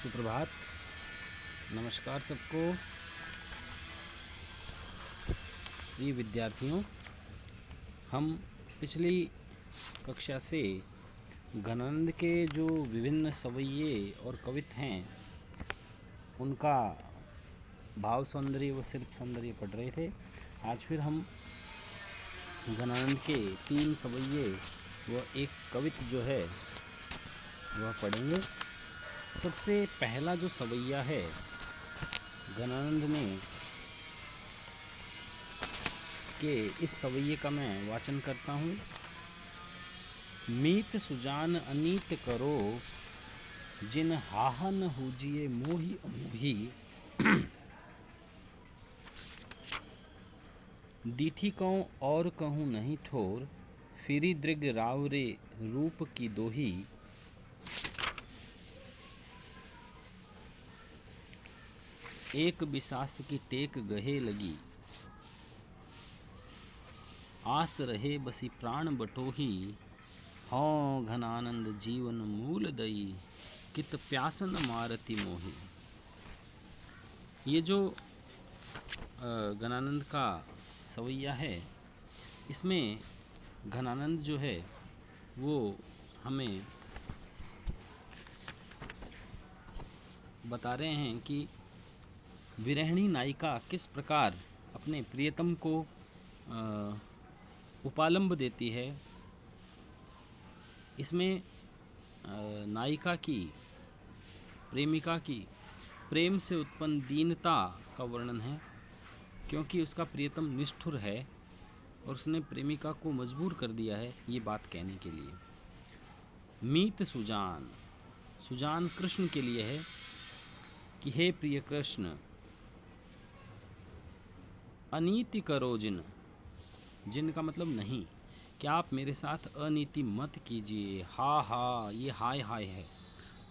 सुप्रभात। नमस्कार सबको। ये विद्यार्थियों, हम पिछली कक्षा से घनानंद के जो विभिन्न सवैये और कवित हैं उनका भाव सौंदर्य व शिल्प सौंदर्य पढ़ रहे थे। आज फिर हम घनानंद के 3 सवैये व एक कवित जो है वह पढ़ेंगे। सबसे पहला जो सवैया है घनानंद ने के इस सवैये का मैं वाचन करता हूँ। मीत सुजान अनीत करो, जिन हाहन हुजिए मोहि अमोही। दीठी कहूँ और कहूँ नहीं ठोर, फिरी दृग रावरे रूप की दोही। एक बिसास की टेक गहे लगी, आस रहे बसी प्राण बटोही। हाँ घनानंद जीवन मूल दई, कित प्यासन मारती मोही। ये जो घनानंद का सवैया है, इसमें घनानंद जो है वो हमें बता रहे हैं कि विरहिणी नायिका किस प्रकार अपने प्रियतम को उपालंब देती है। इसमें नायिका की, प्रेमिका की प्रेम से उत्पन्न दीनता का वर्णन है, क्योंकि उसका प्रियतम निष्ठुर है और उसने प्रेमिका को मजबूर कर दिया है ये बात कहने के लिए। मीत सुजान, सुजान कृष्ण के लिए है कि हे प्रिय कृष्ण, अनीति करो जिन, जिन का मतलब नहीं, कि आप मेरे साथ अनीति मत कीजिए। हा हा, ये हाय हाय है।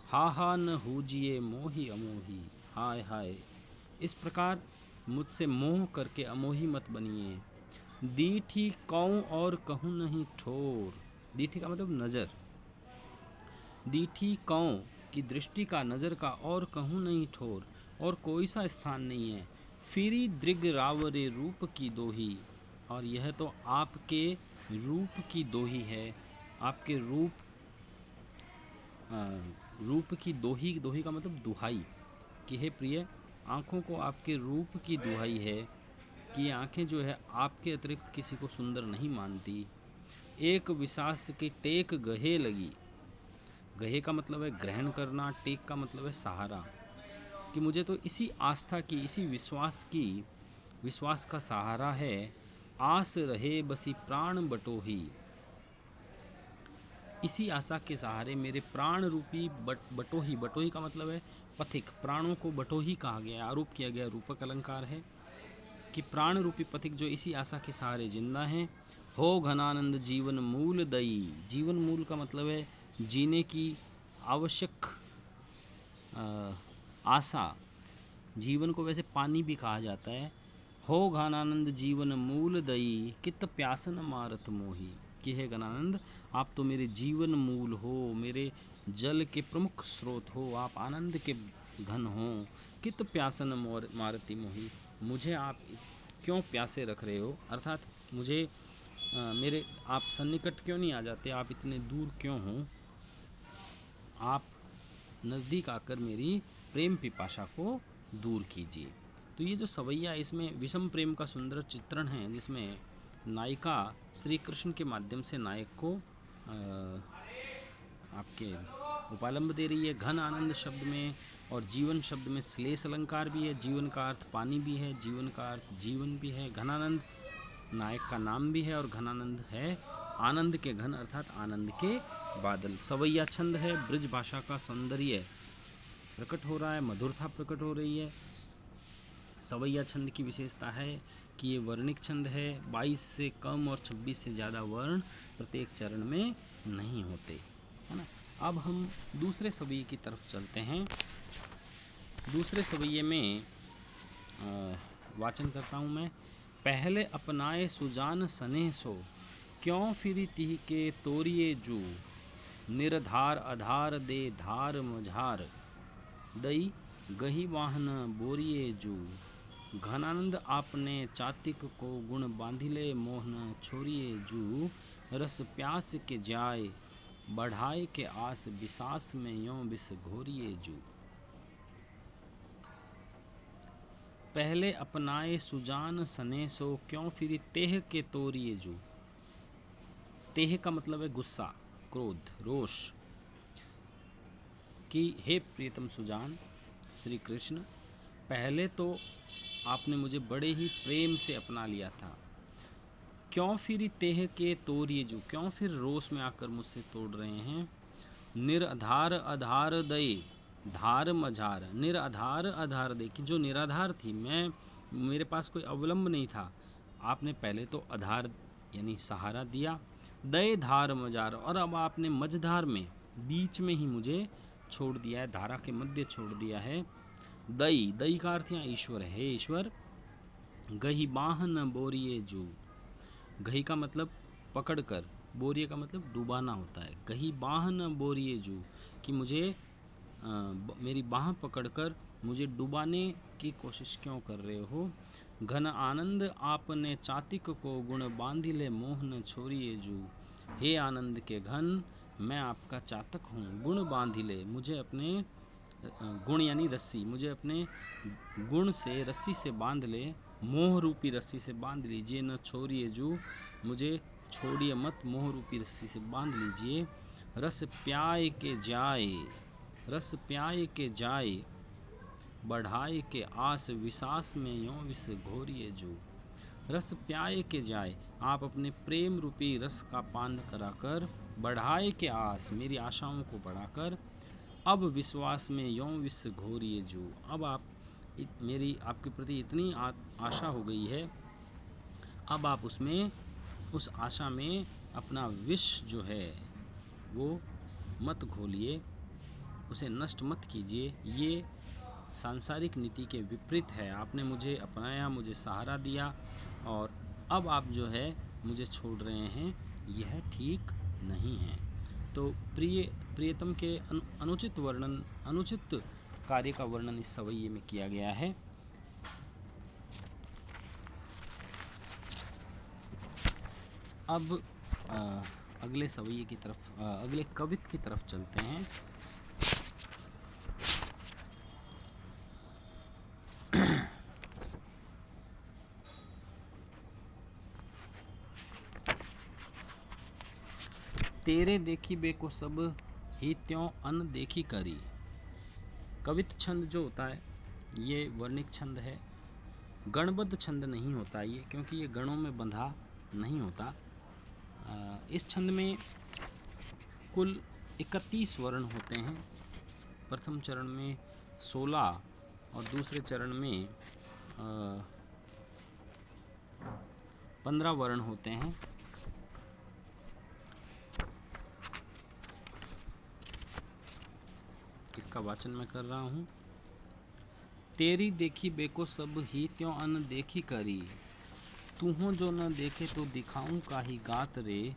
हा हा न हुजिए मोहि अमोही, हाय हाय, इस प्रकार मुझसे मोह करके अमोही मत बनिए। दीठी कहूँ और कहूँ नहीं ठोर, दीठी का मतलब नज़र, दीठी कहूँ की दृष्टि का, नज़र का, और कहूँ नहीं ठोर, और कोई सा स्थान नहीं है। फिरी दृग रावरे रूप की दोही, और यह तो आपके रूप की दोही है। आपके रूप की दोही, दोही का मतलब दुहाई, कि हे प्रिय, आँखों को आपके रूप की दुहाई है कि ये आँखें जो है आपके अतिरिक्त किसी को सुंदर नहीं मानती। एक विसास की टेक गहे लगी, गहे का मतलब है ग्रहण करना, टेक का मतलब है सहारा, कि मुझे तो इसी आस्था की, इसी विश्वास की, विश्वास का सहारा है। आस रहे बसी प्राण बटोही, इसी आशा के सहारे मेरे प्राण रूपी बटोही, बटोही का मतलब है पथिक, प्राणों को बटोही कहा गया, आरोप किया गया, रूपक अलंकार है कि प्राण रूपी पथिक जो इसी आशा के सहारे जिंदा हैं। हो घनानंद जीवन मूल दई, जीवन मूल का मतलब है जीने की आवश्यक आशा, जीवन को वैसे पानी भी कहा जाता है। हो घनानंद जीवन मूल दई, कित प्यासन मारत मोही, कि हे घनानंद, आप तो मेरे जीवन मूल हो, मेरे जल के प्रमुख स्रोत हो, आप आनंद के घन हो। कित प्यासन मारती मोही, मुझे आप क्यों प्यासे रख रहे हो, अर्थात मुझे मेरे आप सन्निकट क्यों नहीं आ जाते, आप इतने दूर क्यों हो, आप नज़दीक आकर मेरी प्रेम पिपाशा को दूर कीजिए। तो ये जो सवैया, इसमें विषम प्रेम का सुंदर चित्रण है, जिसमें नायिका श्री कृष्ण के माध्यम से नायक को आपके उपालंब दे रही है। घन आनंद शब्द में और जीवन शब्द में श्लेष अलंकार भी है। जीवन का अर्थ पानी भी है, जीवन का अर्थ जीवन भी है। घनानंद नायक का नाम भी है और घनानंद है आनंद के घन, अर्थात आनंद के बादल। सवैया छंद है, ब्रज भाषा का सौंदर्य प्रकट हो रहा है, मधुरता प्रकट हो रही है। सवैया छंद की विशेषता है कि ये वर्णिक छंद है, 22 से कम और 26 से ज़्यादा वर्ण प्रत्येक चरण में नहीं होते, है ना। अब हम दूसरे सवैये की तरफ चलते हैं। दूसरे सवैये में वाचन करता हूँ मैं। पहले अपनाए सुजान सने सो, क्यों फिरी तिह के तोरिए जू। निर्धार आधार दे धार मझार, दई गही वाहन बोरिए जू। घनानंद आपने चातिक को गुण बांधिले मोहन छोरिए जू। रस प्यास के जाय बढ़ाए के आस विसास में यों विष घोरिए जू। पहले अपनाए सुजान सने सो क्यों फिर तेह के तोरिए जू। तेह का मतलब है गुस्सा, क्रोध, रोष। कि हे प्रियतम सुजान श्री कृष्ण, पहले तो आपने मुझे बड़े ही प्रेम से अपना लिया था, क्यों फिर तेह के तोरिए जू, क्यों फिर रोष में आकर मुझसे तोड़ रहे हैं। निराधार आधार दये धार मझार। निराधार आधार दे, कि जो निराधार थी, मैं, मेरे पास कोई अवलंब नहीं था, आपने पहले तो आधार यानी सहारा दिया, दये धार मझार, और अब आपने मझधार में बीच में ही मुझे छोड़ दिया है, धारा के मध्य छोड़ दिया है। दई, दई का अर्थ यहाँ ईश्वर है, हे ईश्वर। गही बाहन बोरिए जू। गही का मतलब पकड़ कर, बोरिए का मतलब डुबाना होता है। गही बाहन बोरिए जू, कि मुझे मेरी बाह पकड़कर मुझे डुबाने की कोशिश क्यों कर रहे हो। घन आनंद आपने चातिक को गुण बांधिले मोहन छोरिए जू। हे आनंद के घन, मैं आपका चातक हूँ, गुण बांधिले, मुझे अपने गुण यानी रस्सी, मुझे अपने गुण से रस्सी से बांध ले, मोह रूपी रस्सी से बांध लीजिए। न छोरिए जू, मुझे छोड़िए मत, मोह रूपी रस्सी से बांध लीजिए। रस प्याय के जाए, रस प्याय के जाए बढ़ाए के आस विसास में यों विष घोरिए जू। रस प्याय के जाए, आप अपने प्रेम रूपी रस का पान कराकर, बढ़ाए के आस, मेरी आशाओं को बढ़ाकर, अब विश्वास में यों विष घोरिए जू। अब आप मेरी आपके प्रति इतनी आशा हो गई है, अब आप उसमें, उस आशा में अपना विष जो है वो मत घोलिए, उसे नष्ट मत कीजिए। ये सांसारिक नीति के विपरीत है। आपने मुझे अपनाया, मुझे सहारा दिया, और अब आप जो है मुझे छोड़ रहे हैं, यह ठीक नहीं है। तो प्रियतम के अनुचित वर्णन, अनुचित कार्य का वर्णन इस सवैये में किया गया है। अब अगले सवैये की तरफ, अगले कवित की तरफ चलते हैं। तेरे देखी बेको सब ही त्यों अन देखी करी। कवित छंद जो होता है ये वर्णिक छंद है, गणबद्ध छंद नहीं होता ये, क्योंकि ये गणों में बंधा नहीं होता। इस छंद में कुल 31 वर्ण होते हैं। प्रथम चरण में 16 और दूसरे चरण में 15 वर्ण होते हैं। इसका वाचन मैं कर रहा हूँ। तेरी देखी बेको सब ही त्यों अन देखी करी। तू हो जो न देखे तो दिखाऊं काहि गात रे।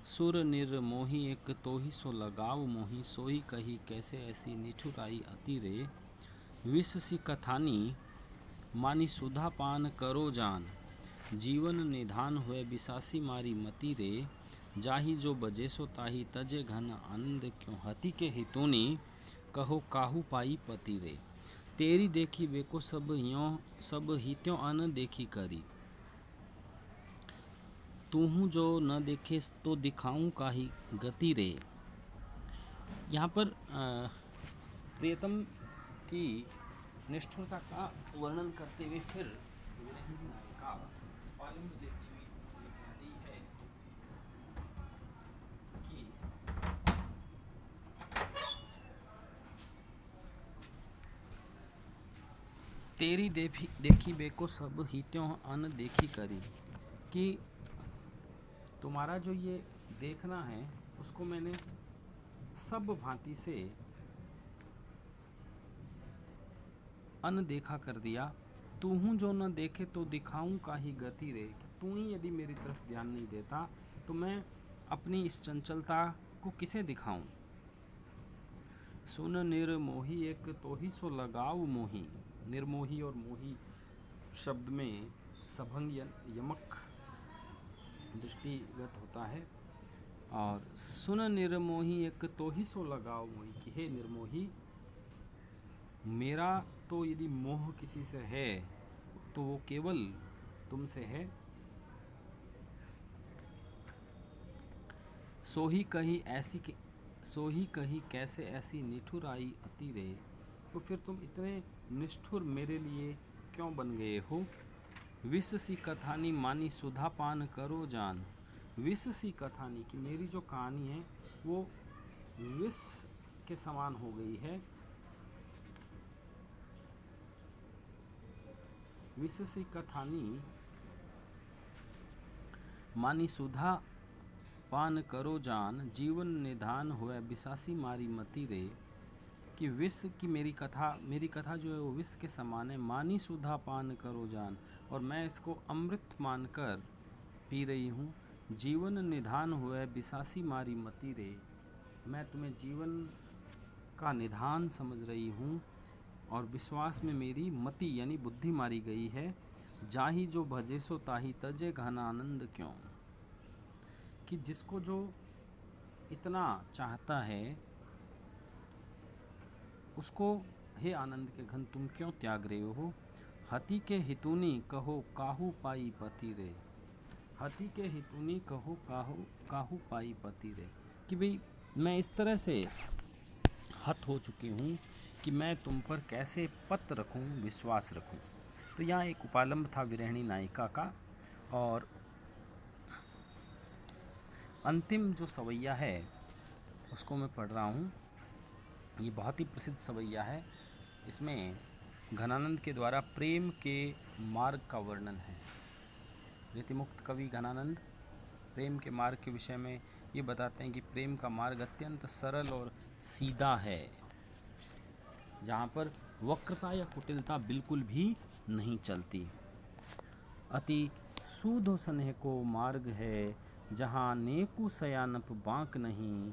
सुर निर्मोही एक तो ही सो लगाव मोही। सोई कही कैसे ऐसी निठुराई अति रे। विष सी कथानी मानी सुधा पान करो जान। जीवन निधान हुए बिसासी मारी मति रे। जाही जो बजे सो ताही तजे घन आनंद क्यों हति के हितूनी। कहो काहू पाई पति रे। तेरी देखी बेको सब ही त्यों अन देखी करी। तूहू जो न देखे तो दिखाऊं काहि गति रे। यहाँ पर प्रियतम की निष्ठुरता का वर्णन करते हुए फिर विरही नायिका पालिंग देती हुई कहती है कि तेरी देखी बेको सब ही त्यों अन देखी करी, कि तुम्हारा जो ये देखना है उसको मैंने सब भांति से अनदेखा कर दिया। तू हूँ जो न देखे तो दिखाऊं काहि गति रे। तू ही यदि मेरी तरफ ध्यान नहीं देता तो मैं अपनी इस चंचलता को किसे दिखाऊं। सुन निर्मोही एक तो ही सो लगाव मोही। निर्मोही और मोही शब्द में सभंग यमक दृष्टिगत होता है। और सुन निर्मोही एक तो ही सो लगाव मोही, कि हे निर्मोही, मेरा तो यदि मोह किसी से है तो वो केवल तुमसे है। सोही कही कैसे ऐसी निठुर आई अति रे। तो फिर तुम इतने निष्ठुर मेरे लिए क्यों बन गए हो। विष सी कथानी मानी सुधा पान करो जान। विष सी कथानी, कि मेरी जो कहानी है वो विष के समान हो गई है। विष सी कथानी मानी सुधा पान करो जान। जीवन निधान होए बिसासी मारी मति रे। कि विष की मेरी कथा जो है वो विष के समान है। मानी सुधा पान करो जान, और मैं इसको अमृत मानकर पी रही हूँ। जीवन निधान हुए बिसासी मारी मति रे। मैं तुम्हें जीवन का निधान समझ रही हूँ और विश्वास में मेरी मति यानी बुद्धि मारी गई है। जाही जो भजे सो ताही तजे घन आनंद क्यों। कि जिसको जो इतना चाहता है उसको हे आनंद के घन तुम क्यों त्याग रहे हो। हति के हितुनी कहो काहू पाई पति रे। हति के हितुनी कहो काहू पाई पति रे। कि भाई मैं इस तरह से हत हो चुकी हूँ कि मैं तुम पर कैसे पत रखूँ, विश्वास रखूँ। तो यहाँ एक उपालंब था विरहिणी नायिका का। और अंतिम जो सवैया है उसको मैं पढ़ रहा हूँ। ये बहुत ही प्रसिद्ध सवैया है। इसमें घनानंद के द्वारा प्रेम के मार्ग का वर्णन है। रीतिमुक्त कवि घनानंद प्रेम के मार्ग के विषय में ये बताते हैं कि प्रेम का मार्ग अत्यंत सरल और सीधा है, जहाँ पर वक्रता या कुटिलता बिल्कुल भी नहीं चलती। अति सूधो स्नेह को मार्ग है, जहाँ नेकु सयानप बांक नहीं।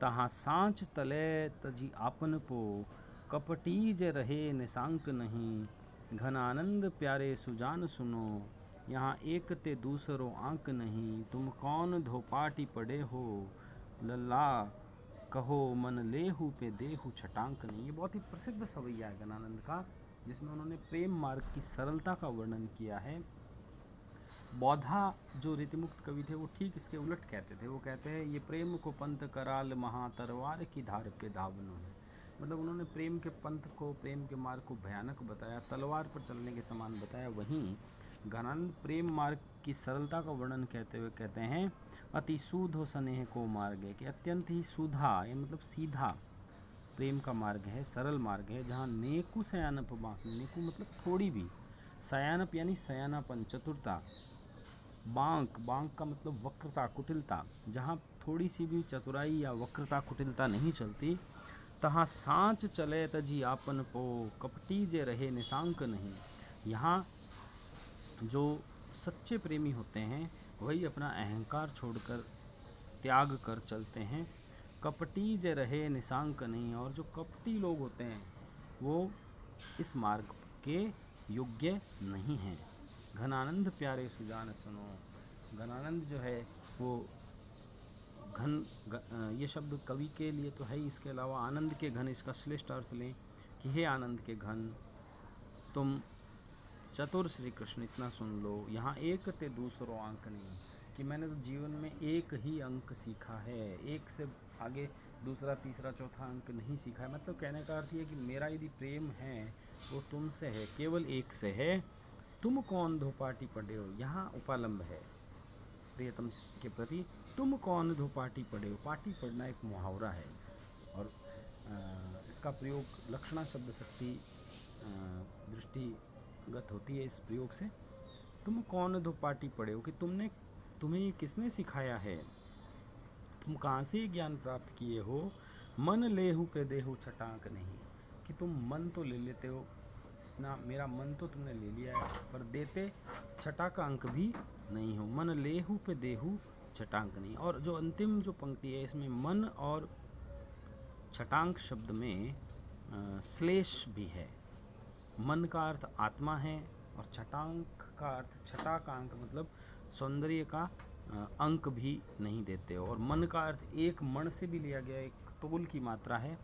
तहाँ सांच तले तजी आपन पो, कपटी जे रहे निशांक नहीं। घन आनंद प्यारे सुजान सुनो, यहाँ एक ते दूसरो आंक नहीं। तुम कौन धोपाटी पड़े हो, लल्ला कहो मन लेहु पे देहु छटांक नहीं। ये बहुत ही प्रसिद्ध सवैया है घनानंद का, जिसमें उन्होंने प्रेम मार्ग की सरलता का वर्णन किया है। बौद्धा जो रीतिमुक्त कवि थे वो ठीक इसके उलट कहते थे। वो कहते हैं ये प्रेम को पंथ कराल महा तरवार की धार पे धावनो है। मतलब उन्होंने प्रेम के पंथ को, प्रेम के मार्ग को भयानक बताया, तलवार पर चलने के समान बताया। वहीं घनानंद प्रेम मार्ग की सरलता का वर्णन कहते हुए कहते हैं अति सूधो स्नेह को मार्ग है, कि अत्यंत ही सूधा ये मतलब सीधा प्रेम का मार्ग है, सरल मार्ग है। जहाँ नेकु सयानप बांक, नेकु मतलब थोड़ी भी, सयानप यानी सयानापन, चतुरता, बांक का मतलब वक्रता, कुटिलता, जहाँ थोड़ी सी भी चतुराई या वक्रता कुटिलता नहीं चलती। तहाँ सांच चले तजी आपन पो, कपटी जे रहे निशांक नहीं। यहाँ जो सच्चे प्रेमी होते हैं वही अपना अहंकार छोड़कर त्याग कर चलते हैं। कपटी जे रहे निशांक नहीं, और जो कपटी लोग होते हैं वो इस मार्ग के योग्य नहीं हैं। घनानंद प्यारे सुजान सुनो। घनानंद जो है वो ये शब्द कवि के लिए तो है ही, इसके अलावा आनंद के घन इसका श्रेष्ठ अर्थ लें कि हे आनंद के घन, तुम चतुर श्री कृष्ण इतना सुन लो, यहाँ एक ते दूसरो अंक नहीं। कि मैंने तो जीवन में एक ही अंक सीखा है, एक से आगे दूसरा तीसरा चौथा अंक नहीं सीखा है। मतलब कहने का अर्थ ये कि मेरा यदि प्रेम है वो तुमसे है, केवल एक से है। तुम कौन धोपाटी पड़े हो, यहाँ उपालंब है प्रियतम के प्रति। तुम कौन धोपाटी पड़े हो। पाटी पड़ना एक मुहावरा है और इसका प्रयोग लक्षणा शब्द शक्ति दृष्टिगत होती है इस प्रयोग से। तुम कौन धोपाटी पड़े हो, कि तुम्हें ये किसने सिखाया है, तुम कहाँ से ज्ञान प्राप्त किए हो। मन लेहु पे देहु छटांक नहीं, कि तुम मन तो ले लेते हो ना, मेरा मन तो तुमने ले लिया है, पर देते छटा का अंक भी नहीं हो। मन लेहु पे देहु छटांक नहीं। और जो अंतिम जो पंक्ति है इसमें मन और छटांक शब्द में श्लेष भी है। मन का अर्थ आत्मा है और छटांक का अर्थ, छठा का अंक मतलब सौंदर्य का अंक भी नहीं देते हो। और मन का अर्थ एक मण से भी लिया गया, एक तोल की मात्रा है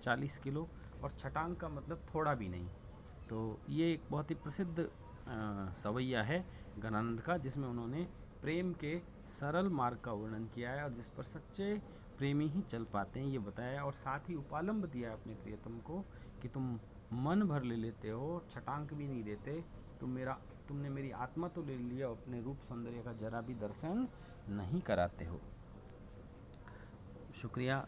40 किलो, और छटांक का मतलब थोड़ा भी नहीं। तो ये एक बहुत ही प्रसिद्ध सवैया है गणानंद का, जिसमें उन्होंने प्रेम के सरल मार्ग का वर्णन किया है और जिस पर सच्चे प्रेमी ही चल पाते हैं ये बताया। और साथ ही उपालंब दिया अपने प्रियतम को कि तुम मन भर ले लेते हो, छटांक भी नहीं देते, तुमने मेरी आत्मा तो ले लिया, अपने रूप सौंदर्य का जरा भी दर्शन नहीं कराते हो। शुक्रिया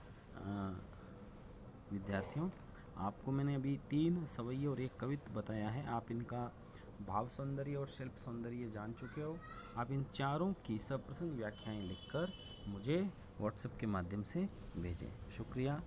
विद्यार्थियों, आपको मैंने अभी 3 सवैये और एक कवित्व बताया है। आप इनका भाव सौंदर्य और शिल्प सौंदर्य जान चुके हो। आप इन चारों की सप्रसंग व्याख्याएं लिखकर मुझे व्हाट्सएप के माध्यम से भेजें। शुक्रिया।